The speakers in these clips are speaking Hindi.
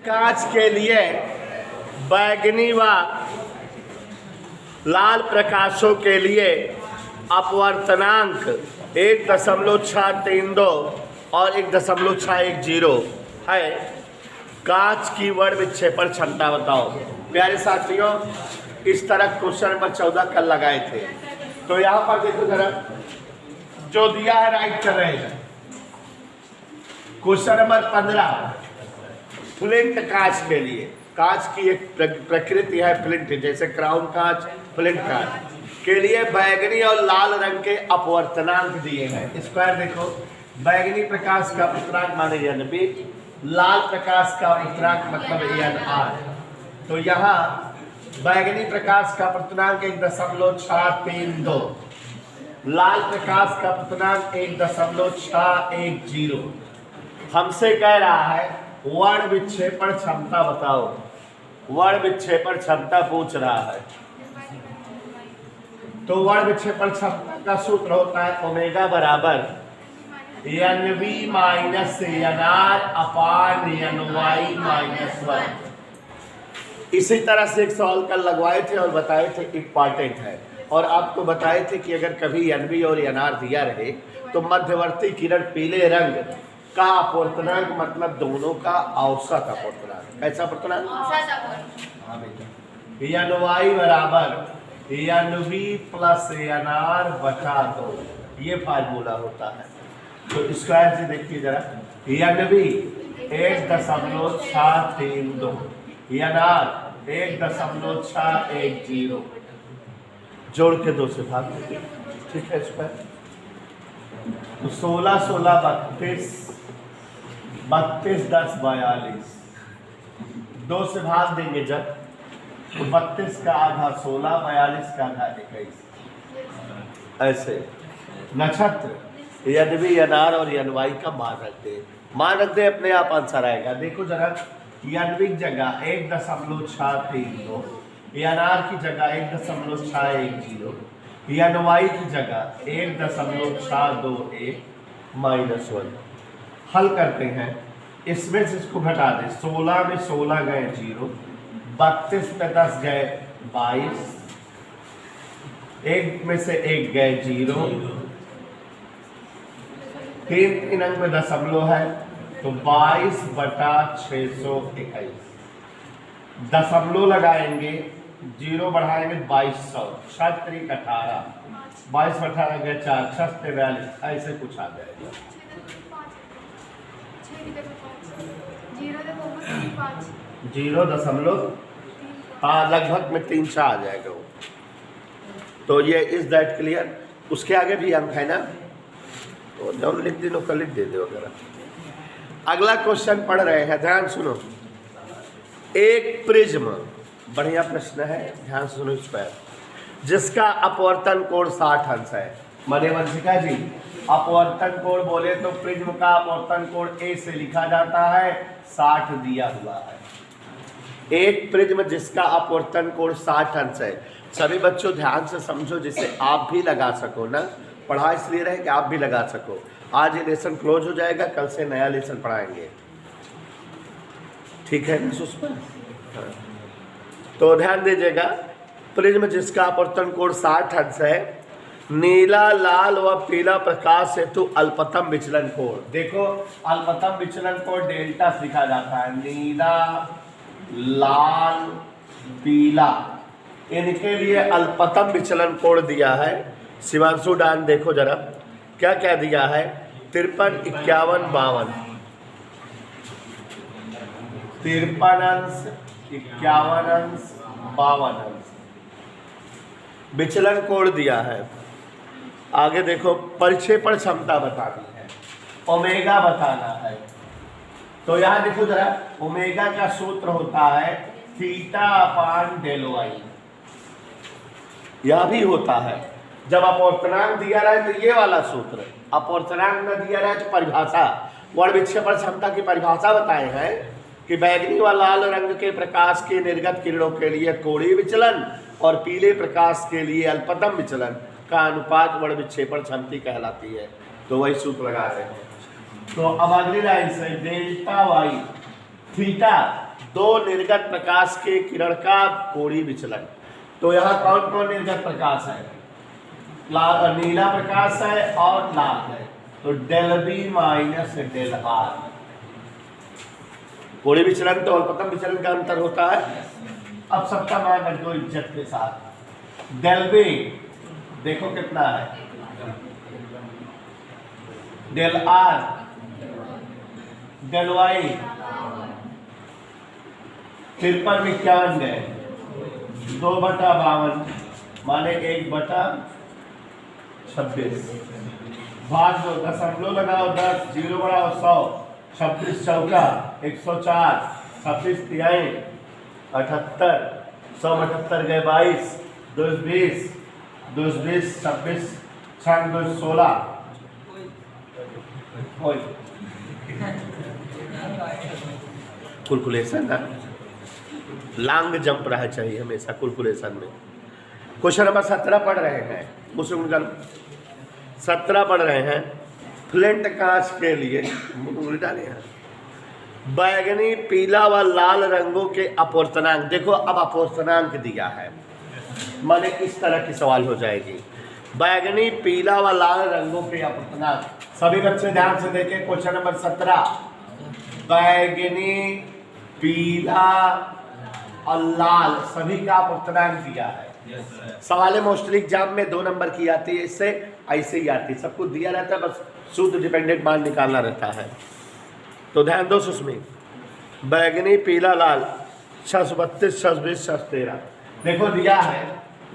कांच के लिए बैगनी व लाल प्रकाशों के लिए अपवर्तनांक 1.632 और 1.610 है। कांच की वर्ण विक्षेपण क्षमता बताओ। प्यारे साथियों, इस तरह क्वेश्चन नंबर 14 कल लगाए थे। तो यहाँ पर देखो जरा, जो दिया है राइट कर रहे हैं। क्वेश्चन नंबर 15 फ्लिंट कांच के लिए, कांच की एक प्रकृति है फ्लिंट, जैसे क्राउन कांच, फ्लिंट कांच के लिए बैगनी और लाल रंग के अपवर्तनांक दिए हैं। स्क्वायर देखो, बैगनी प्रकाश का अपवर्तनांक माने NB, लाल प्रकाश का अपवर्तनांक मतलब NR। तो यहाँ बैगनी प्रकाश का अपवर्तनांक 1.632, लाल प्रकाश का अपवर्तनांक 1.610। हमसे कह रहा है वर्ण विक्षेपण क्षमता बताओ। वर्ण विक्षेपण क्षमता पूछ रहा है। तो वर्ण विक्षेपण क्षमता का सूत्र होता है ओमेगा बराबर NV माइनस NR अपान NY माइनस 1। इसी तरह से एक सवाल कल लगवाए थे और बताए थे इम्पॉर्टेंट है, और आपको बताए थे कि अगर कभी NV और NR दिया रहे तो मध्यवर्ती किरण पीले रंग का अपवर्तनांक मतलब दोनों का औसत अपवर्तनांक। कैसा अपवर्तनांक? हाँ बेटा, NY बराबर NV प्लस NR बटा 2, ये फार्मूला होता है। तो स्क्वायर से देखिए जरा, NV 1.632, NR 1.610, जोड़ के 2 से भाग दीजिए। ठीक है स्क्वायर। तो 16 16 32, 32 10 42, 2 से भाग देंगे जब, तो 32 का आधा 16, 42 का आधा 21। ऐसे नक्षत्र NV NR और NY का मान रख दे, मान रख दे, अपने आप आंसर आएगा। देखो जरा, NV की जगह 1.632, NR की जगह 1.610, NY की जगह 1.621 माइनस 1। हल करते हैं, इसमें से इसको घटा दें। 16 में 16 गए 0, 32 में 10 गए 22, 1 में से 1 गए 0, 3 अंक में दशमलव है, तो 22/621। दशमलव लगाएंगे, 0 बढ़ाएंगे 2200, 18, 22/18 गए 4, 642, ऐसे कुछ आ जाएगा। 0. हाँ, लगभग में 3 आ जाएगा वो। तो ये इज दैट क्लियर। उसके आगे भी अंक है ना, तो जब लिख दे कल लिख दे दो वगैरह। अगला क्वेश्चन पढ़ रहे हैं, ध्यान सुनो। एक प्रिज्म, बढ़िया प्रश्न है, ध्यान से सुनो इस पर, जिसका अपवर्तन कोण 60 अंश है। मने वंशिका जी, अपवर्तन कोण बोले तो प्रिज्म का अपवर्तन कोण A से लिखा जाता है, 60 दिया हुआ है। एक प्रिज्म जिसका अपवर्तन कोण 60 अंश है। सभी बच्चों ध्यान से समझो, जिसे आप भी लगा सको ना, पढ़ा इसलिए रहे कि आप भी लगा सको। आज ये लेसन क्लोज हो जाएगा, कल से नया लेसन पढ़ाएंगे, ठीक है ना उस पर? तो ध्यान दीजिएगा, प्रिज्म जिसका अपवर्तन कोण 60 अंश है, नीला लाल व पीला प्रकाश हेतु अल्पतम विचलन कोण। देखो, अल्पतम विचलन कोण डेल्टा से लिखा जाता है। नीला लाल पीला, इनके लिए अल्पतम विचलन कोण दिया है। शिवांशु डान देखो जरा, क्या क्या दिया है? 53, 51, 52, 53 अंश, 51 अंश, 52 अंश विचलन कोण दिया है। आगे देखो, परिक्षेपण क्षमता बतानी है, ओमेगा बताना है। तो यहाँ देखो जरा, ओमेगा का सूत्र होता है थीटा अपान डेल वाई। यह भी होता है जब अपवर्तनांक दिया रहे तो ये वाला सूत्र, अपवर्तनांक न दिया रहे तो परिभाषा, वर्ण विक्षेपण क्षमता की परिभाषा बताए हैं कि बैगनी व लाल रंग के प्रकाश के निर्गत किरणों के लिए कोणीय विचलन और पीले प्रकाश के लिए अल्पतम विचलन का अनुपात वर्ण विक्षेपण क्षमता कहलाती है। तो वही सूत्र लगा रहे हैं। तो अब अगली लाइन से डेल्टा वाई थीटा दो निर्गत प्रकाश के किरण का कोणीय विचलन। तो यहाँ कौन कौन निर्गत प्रकाश है? नीला प्रकाश है और लाल है, तो del B minus del R. कोणीय विचलन तो और प्रथम विचलन का अंतर होता है। अब सबका मान रख दो इज्जत के साथ। डेल बी देखो कितना है, डेल आर, डेल वाई 53 2/52 माने 1/26 भाग दो, दशमलव लगाओ 10, 0 बढ़ाओ 100, 26 चौका 104, 26 तिहाई 78, 100/78 गए 22, 2 20, 2 20 26, 6 2 16। कैलकुलेशन ना लॉन्ग जंप रहा चाहिए हमेशा कैलकुलेशन में। क्वेश्चन नंबर 17 पढ़ रहे हैं, मुझसे 17 पढ़ रहे हैं। फ्लिंट कांच के लिए डाले हैं बैगनी, पीला व लाल रंगों के अपवर्तनांक। देखो अब अपवर्तनांक दिया है, माने इस तरह की सवाल हो जाएगी। बैगनी, पीला व लाल रंगों के अपवर्तनांक। सभी बच्चे ध्यान से देखें क्वेश्चन नंबर 17। बैगनी, पीला और लाल सभी का अपवर्तनांक दिया है। सवाल मोस्टली एग्जाम में 2 नंबर की आती है, इससे ऐसे ही आती है। सब कुछ दिया रहता है, बस शुद्ध डिपेंडेंट मान निकालना रहता है। तो ध्यान दो उसमें, बैगनी, पीला, लाल 632, 620, 613। देखो दिया है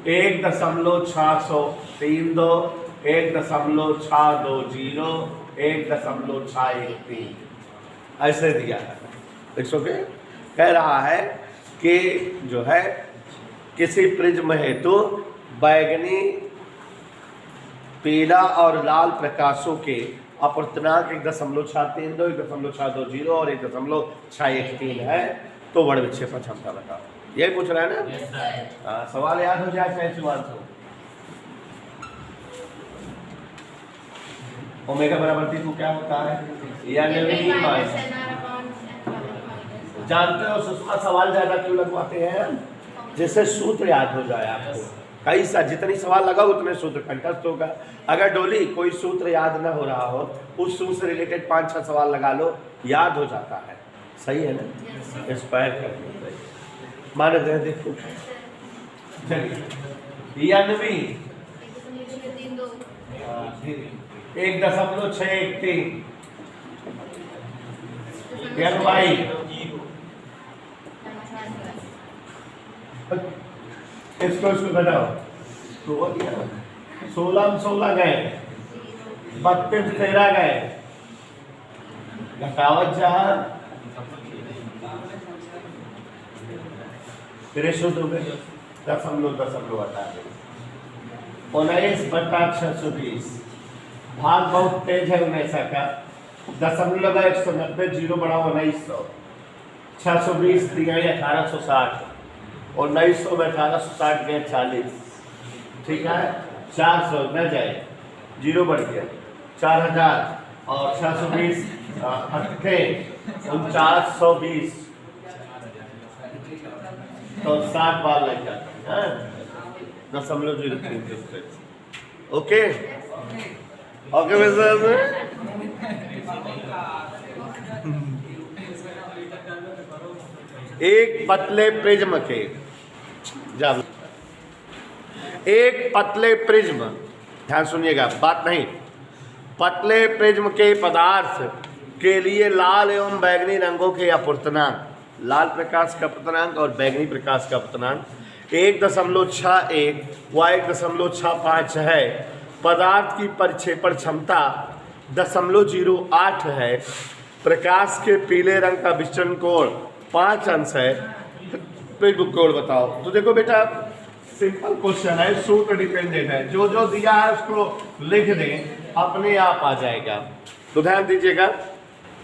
1.632, 1.620, 1.613 ऐसे दिया है। It's okay. कह रहा है कि जो है किसी प्रिज्म हेतु बैगनी, पीला और लाल प्रकाशों के अपवर्तनांक 1.632, 1.620 और 1.613 है, तो वर्ण विक्षेपण क्षमता बताओ। यही पूछ रहा है ना? हाँ, सवाल याद हो जाए चाहे सवाल हो। ओमेगा बराबर थी तो क्या होता है? जानते हो सुषमा सवाल ज्यादा क्यों लगवाते हैं? जिससे सूत्र याद हो जाए आपको। कई सा जितनी सवाल लगा उतने सूत्र कंठस्थ होगा। अगर डोली कोई सूत्र याद ना हो रहा हो, उस सूत्र से रिलेटेड 5-6 सवाल लगा लो, याद हो जाता है। सही है ना? इंस्पायर कर मान रहे देखो। चलिए 1.613 भाई इसको घटाओ। 16 गए, 32 13 गए, घटावत जहां तेरे शुद्ध हो गए। दशमलव हटा दे। 19/620 भाग बहुत तेज है 19 का। दशमलव 190, 0 बढ़ाओ 1900, 620 तिहाई 1860, और 1900 में 1860 गए 40। ठीक है, 400 न जाए, 0 बढ़ गया 4000 और 620 4920, तो 60 बार लग जाता है। 0.03। Okay okay sir. एक पतले प्रिज्म के ध्यान सुनिएगा बात नहीं, पतले प्रिज्म के पदार्थ के लिए लाल एवं बैगनी रंगों के अपवर्तनांक, लाल प्रकाश का अपवर्तनांक और बैगनी प्रकाश का अपवर्तनांक 1.61 व 1.65 है। पदार्थ की परिक्षेपण क्षमता 0.08 है। प्रकाश के पीले रंग का विचलन कोण 5 अंश है। प्रिज्म कोण बताओ। तो देखो बेटा सिंपल क्वेश्चन है, सूत्र डिपेंडेंट है। जो जो दिया है उसको लिख दें, अपने आप आ जाएगा। तो ध्यान दीजिएगा,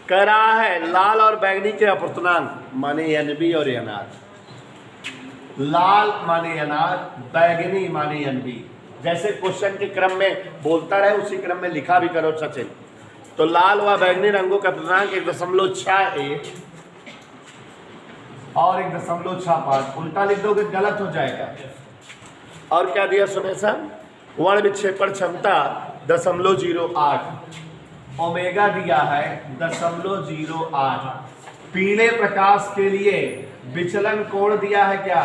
कह रहा है लाल और बैगनी के अपवर्तनांक माने NB और NR। लाल माने NR, बैगनी माने NB। जैसे क्वेश्चन के क्रम में बोलता रहे उसी क्रम में लिखा भी करो सचिन। तो लाल व बैगनी रंगों का अपवर्तनांक 1.61 और 1.65, उल्टा लिख दोगे गलत हो जाएगा। और क्या दिया सुने सर, वर्ण विक्षेपण क्षमता 0.08, ओमेगा दिया है 0.08। पीले प्रकाश के लिए विचलन कोण दिया है क्या,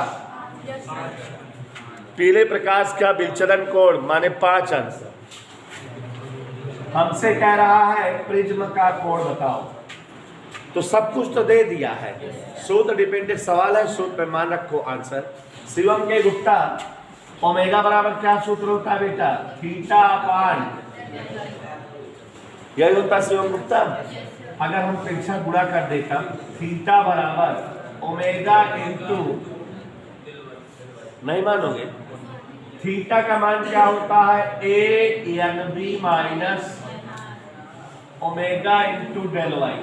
पीले प्रकाश का विचलन कोण माने 5 अंश। हमसे कह रहा है प्रिज्म का कोण बताओ, तो सब कुछ तो दे दिया है, सूत्र डिपेंडेंट सवाल है, सूत्र पे मान रखो आंसर। शिवम के गुप्ता, ओमेगा बराबर क्या सूत्र होता है बेटा, थीटा अपान, यही होता है शिवम गुप्ता। अगर हम परीक्षा गुणा कर देता, थीटा बराबर ओमेगा इंटू, नहीं मानोगे, थीटा का मान क्या होता है, A N B minus omega into del Y.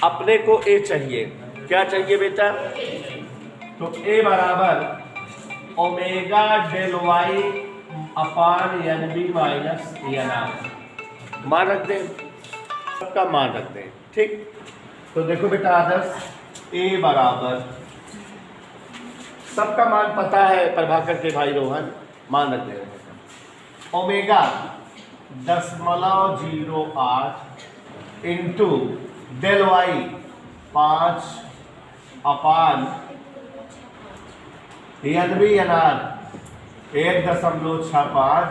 अपने को ए चाहिए, क्या चाहिए बेटा, तो ए बराबर omega del Y upon N B minus N R, मान रख दें, सबका मान रख दें, ठीक। तो देखो बेटा आदर्श, ए बराबर, सबका मान पता है प्रभाकर के भाई रोहन, मान रख दे, ओमेगा 0.08 इंटू डेल वाई 5 अपान एन बी एन आर 1.65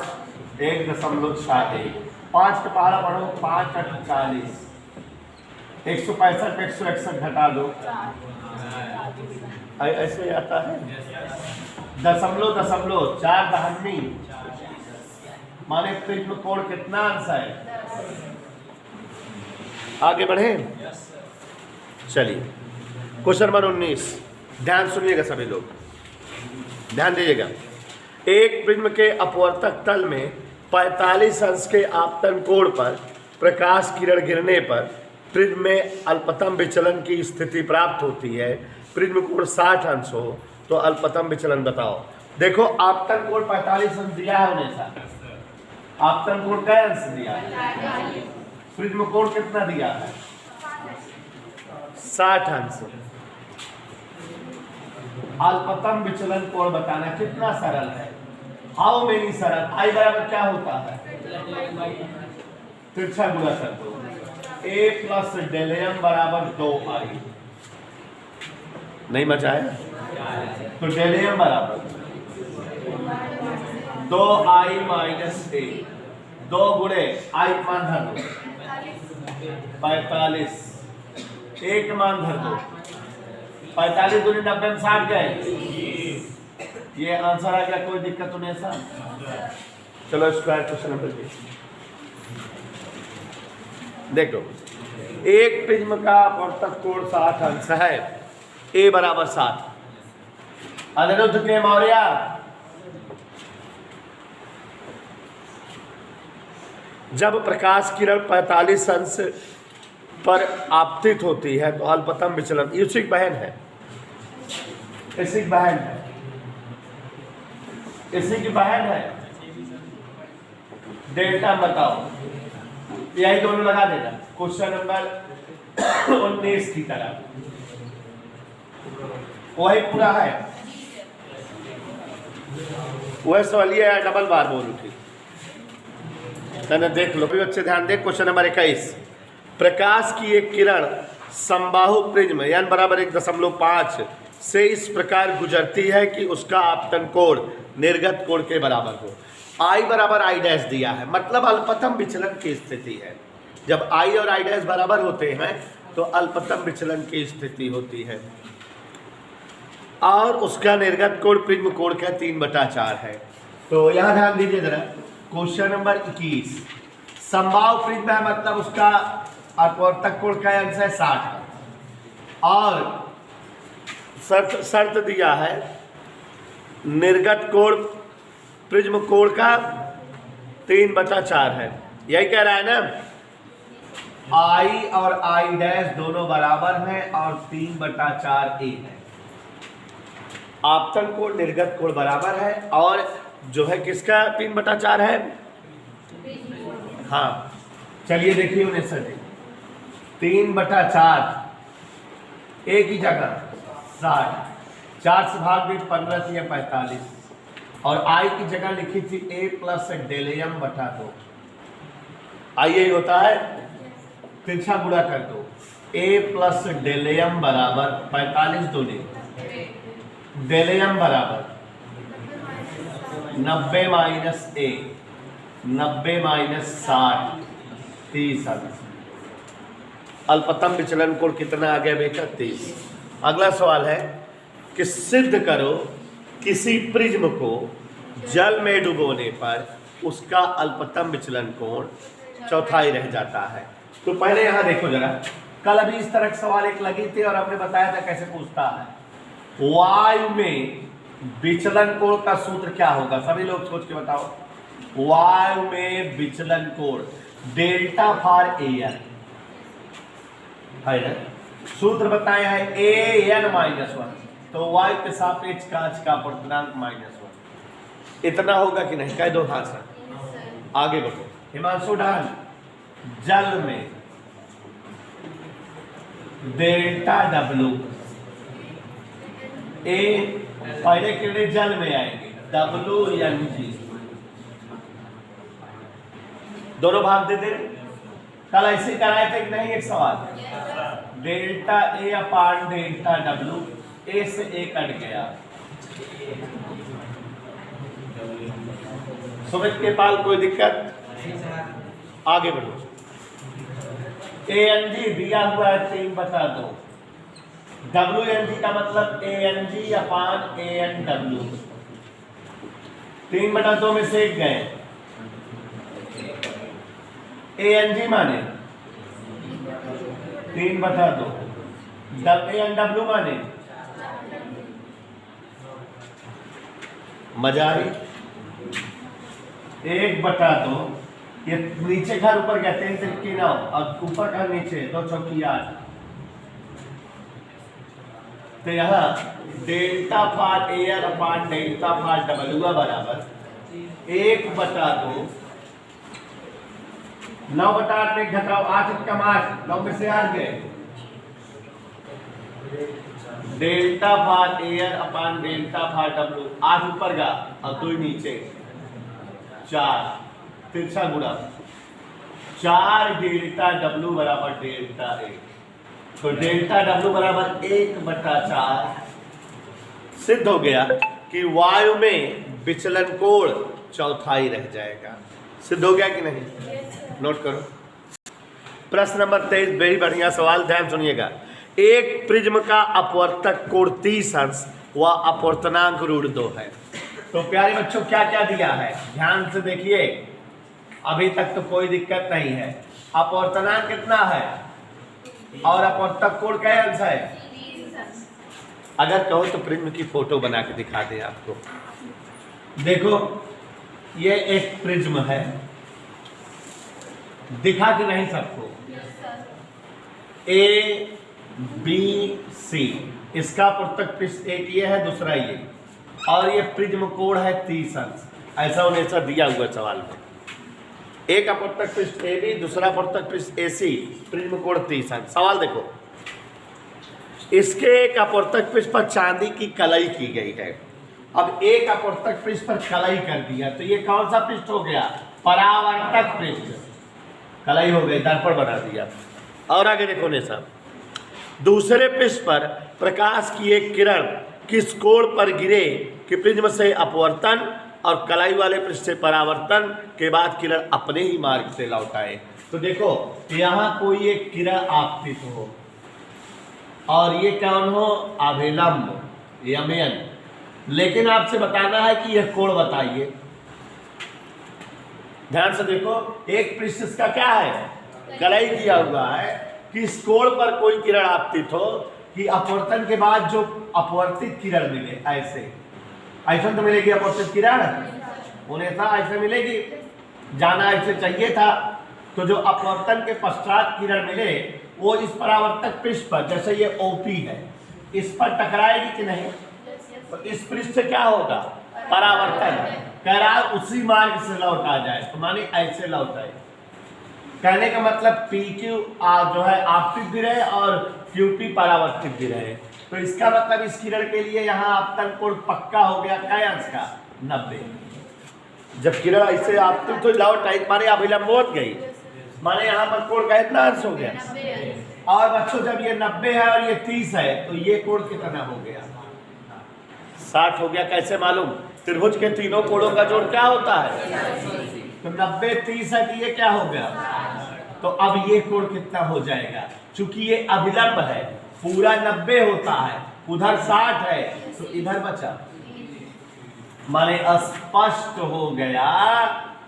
1.61, 5 के पहाड़ा पढ़ो, 5 × 40, 165 पे 161 घटा दो, ऐसे आता है, दशमलव 4 दहमी माने प्रिज्म कोण कितना अंश है। आगे बढ़े, चलिए क्वेश्चन नंबर 19, ध्यान सुनिएगा सभी लोग, ध्यान दीजिएगा। एक प्रिज्म के अपवर्तक तल में 45 अंश के आपतन कोण पर प्रकाश किरण गिरने पर प्रिज्म में अल्पतम विचलन की स्थिति प्राप्त होती है। प्रिज्म कोण 60 अंश हो तो अल्पतम विचलन बताओ। देखो आपतन कोण 45 अंश दिया है हमेशा, आपतन कोण क्या अंश दिया है, प्रिज्म कोण कितना दिया है, 60 अंश। अल्पतम विचलन कोण बताना कितना सरल है, हाउ मेनी सरल, आई बराबर क्या होता है, तिरछा गुणा कर दो, a प्लस डेल m बराबर 2i, नहीं मचा है, तो डेल m बराबर 2i माइनस a, 2 गुणे i मान धर दो 45, 1 मान धर दो 45 दूनी 90 में 60 गए, ये आंसर आ गया, कोई दिक्कत तो नहीं सर। चलो स्क्वायर क्वेश्चन नंबर 20 देखो, एक प्रिज्म का अपवर्तक कोण 60 अंश है, ए बराबर 7, अनिरुद्ध के मौर्य, जब प्रकाश किरण 45 अंश पर आपतित होती है तो अल्पतम विचलन, युसिक बहन है, इसी बहन है, इसी की बहन है, डेल्टा बताओ, यही दोनों लगा देना क्वेश्चन नंबर 19 की तरह, वही पूरा है, वह सवालिया या डबल बार बोल उठी, देख लो बच्चे ध्यान दे। क्वेश्चन नंबर 21, प्रकाश की एक किरण समबाहु प्रिज्म यानी बराबर 1.5 से इस प्रकार गुजरती है कि उसका आपतन कोण निर्गत कोण के बराबर हो। आई बराबर आई डैश दिया है, मतलब अल्पतम विचलन की स्थिति है। जब आई और आई डैश बराबर होते हैं तो अल्पतम विचलन की स्थिति होती है, और उसका निर्गत कोण प्रिज्म कोण का 3/4 है। तो यहाँ ध्यान दीजिए जरा, क्वेश्चन नंबर 21, समबाहु प्रिज्म है मतलब उसका अपवर्तक कोण का अंश है 60, और शर्त दिया है निर्गत कोण प्रिज्म कोण का 3/4 है, यही कह रहा है ना। आई और आई डैश दोनों बराबर हैं और 3/4 ए है, आपतन कोण निर्गत कोण बराबर है, और जो है किसका 3/4 है, हाँ चलिए देखिए 19 3/4 ए की जगह 60, 4 से भाग दी 15 थी 45, और आई की जगह लिखी थी a प्लस डेल एम बटा 2। आई यही होता है, तिरछा गुणा कर दो, a प्लस डेल एम बराबर 45 दूनी डेल एम बराबर 90 माइनस a, 90 माइनस 60, 30 अंश। अल्पतम विचलन कोण कितना आ गया बेटा? 30। अगला सवाल है कि सिद्ध करो किसी प्रिज्म को जल में डुबोने पर उसका अल्पतम विचलन कोण चौथाई रह जाता है। तो पहले यहां देखो जरा, कल अभी इस तरह के सवाल एक लगी थी और हमने बताया था कैसे पूछता है। वायु में विचलन कोण का सूत्र क्या होगा? सभी लोग सोच के बताओ। वायु में विचलन कोण डेल्टा फॉर एन है ना, सूत्र बताया है ए एन माइनस 1, तो वायु के सापेक्ष कांच का अपूर्णांक -1। इतना होगा कि नहीं? कह दो हाँ सर। आगे बढ़ो। हिमांशु ढाल, जल में डेल्टा डब्लू, ए पहले कितने जल में आएंगे? डब्लू एन जी, दोनों भाग दे दे। कल ऐसे कराए थे कि नहीं? एक सवाल, delta A upon delta W, ए से ए कट गया, सुमित के पाल कोई दिक्कत? आगे बढ़ो। ए एन जी दिया हुआ है 3/2, डब्ल्यू एन जी का मतलब A N G upon A N W, 3/2 में से एक गए। ए एन जी माने 3/2, ए एन डब्ल्यू माने मजा आई 1/2। ये नीचे घर ऊपर गया 3 3 9, और ऊपर का नीचे 2 चौकी 8। तो यहाँ delta for air upon delta for W बराबर 1/2, 9/8 में घटाओ 8 कम 8, 9 में से 8 गए। Delta for air upon delta for W, 8 ऊपर का और 2 नीचे, 4 तिरछा गुणा 4 डेल्टा डब्ल्यू बराबर डेल्टा ए, तो डेल्टा डब्ल्यू बराबर 1/4। सिद्ध हो गया कि वायु में विचलन कोण चौथाई रह जाएगा। सिद्ध हो गया कि नहीं? नोट करो। प्रश्न नंबर 23, very बढ़िया सवाल, ध्यान सुनिएगा। एक प्रिज्म का अपवर्तक कोण 30 अंश व अपवर्तनांक √2 है। तो प्यारे बच्चों क्या क्या दिया है? ध्यान से देखिए, अभी तक तो कोई दिक्कत नहीं है। अपवर्तनांक कितना है और अपवर्तक कोण क्या अंश है? अगर कहो तो प्रिज्म की फोटो बना के दिखा दें आपको। देखो ये एक प्रिज्म है, दिखा के नहीं सबको, ए बी सी, इसका अपवर्तक पृष्ठ एक ये है, दूसरा ये, और ये प्रिज्म कोण है 30 अंश। ऐसा उन्हें ऐसा दिया हुआ सवाल में, एक अपवर्तक पृष्ठ ए बी, दूसरा अपवर्तक पृष्ठ ए सी, प्रिज्म कोण 30 अंश। सवाल देखो, इसके एक अपवर्तक पृष्ठ पर चांदी की कलई की गई है। अब एक अपवर्तक पृष्ठ पर कलई कर दिया, तो ये कौन सा पृष्ठ हो गया? परावर्तक पृष्ठ। कलई हो गई, दर्पण बना दिया। और आगे देखो ने साहब, दूसरे पृष्ठ पर प्रकाश की एक किरण किस कोण पर गिरे कि प्रिज्म से अपवर्तन और कलाई वाले पृष्ठ से परावर्तन के बाद किरण अपने ही मार्ग से लौट आए। तो देखो यहाँ कोई एक किरण आपतित हो और ये कौन हो? अभिलंब, यमयन। लेकिन आपसे बताना है कि यह कोण बताइए। ध्यान से देखो, एक पृष्ठ इसका क्या है? कलई किया हुआ है। किस कोण पर कोई किरण आपतित हो कि अपवर्तन के बाद जो अपवर्तित किरण मिले, ऐसे ऐसा तो मिलेगी अपवर्तित किरण, उन्हें था ऐसे मिलेगी, जाना ऐसे चाहिए था। तो जो अपवर्तन के पश्चात किरण मिले वो इस परावर्तक पृष्ठ पर, जैसे ये ओपी है, इस पर टकराएगी कि नहीं? तो इस पृष्ठ से क्या होगा? परावर्तन। कह रहा है उसी मार्ग से लौट आ जाए, तो माने ऐसे लौट आए। कहने का मतलब पी क्यू जो है आपतित भी रहे और क्यूपी परावर्तित भी रहे। तो इसका मतलब इस किरण के लिए यहाँ आपतन कोण पक्का हो गया क्या अंश का 90। जब किरण ऐसे आपतन तो लाओ टाइट माने अभिलंबोत गई माने यहाँ पर कोण का इतना अंश हो गया। और बच्चों जब ये 90 है और ये 30 है तो ये कोण कितना हो गया 60 हो गया। कैसे मालूम? त्रिभुज के तीनों कोणों का जोड़ क्या होता है? तो 90 30 है कि ये क्या हो गया। तो अब ये कोण कितना हो जाएगा? चूंकि ये अभिलंब है पूरा 90 होता है उधर 60 है तो इधर बचा माने स्पष्ट हो गया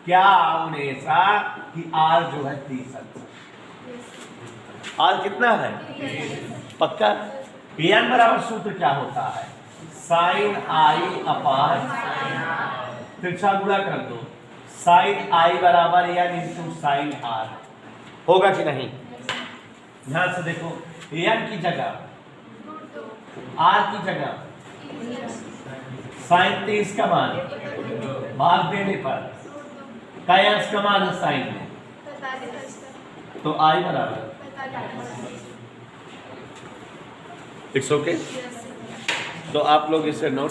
क्या हमेशा कि आर जो है 30 आर कितना है पक्का। एन बराबर सूत्र क्या होता है? साइन आई अपान तिरछा गुणा कर दो साइन आई बराबर एन इंटू साइन आर होगा कि नहीं? ध्यान से देखो एन की जगह आर की जगह साइन 30 का मान भाग देने पर क्या अंश का मान है साइन में तो आई बराबर इट्स ओके। तो आप लोग इसे नोट